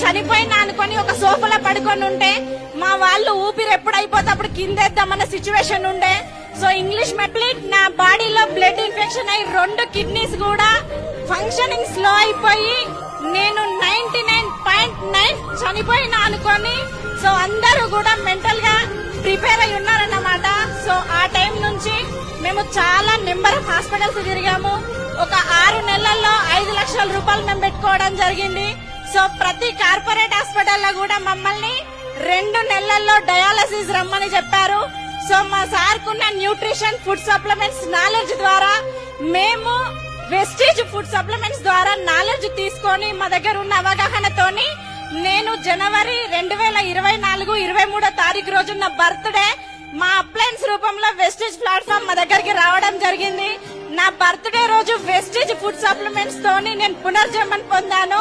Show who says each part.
Speaker 1: చనిపోయినా అనుకొని ఒక సోఫాలో పడుకొని ఉంటే మా వాళ్ళు ఊపిరి ఎప్పుడు అయిపోతే అప్పుడు కిందేద్దామన్న సిచ్యువేషన్ ఉండే. సో ఇంగ్లీష్ మెప్లిట్ నా బాడీలో బ్లడ్ ఇన్ఫెక్షన్ అయ్యి 2 కిడ్నీస్ కూడా ఫంక్షనింగ్ స్లో అయిపోయి నేను 99.9 చనిపోయినా అనుకొని సో అందరూ కూడా మెంటల్ గా ప్రిపేర్ అయి ఉన్నారన్నమాట. సో ఆ టైం నుంచి మేము చాలా నెంబర్ ఆఫ్ హాస్పిటల్స్ తిరిగాము. ఒక 6 నెలల్లో 5 లక్షల రూపాయలు మేము పెట్టుకోవడం జరిగింది. సో ప్రతి కార్పొరేట్ హాస్పిటల్లో కూడా మమ్మల్ని 2 నెలల్లో డయాలసిస్ రమ్మని చెప్పారు. సో మా సార్కున్న న్యూట్రిషన్ ఫుడ్ సప్లిమెంట్స్ నాలెడ్జ్ ద్వారా మేము వెస్టీజ్ ఫుడ్ సప్లిమెంట్స్ ద్వారా నాలెడ్జ్ తీసుకొని మా దగ్గర ఉన్న అవగాహనతోని నేను జనవరి 2024 23వ తారీఖు రోజు నా బర్త్డే మా అప్లయన్స్ రూపంలో వెస్టీజ్ ప్లాట్ఫామ్ మా దగ్గరికి రావడం జరిగింది. నా బర్త్డే రోజు వెస్టీజ్ ఫుడ్ సప్లిమెంట్స్ తోని నేను పునర్జన్మం పొందాను.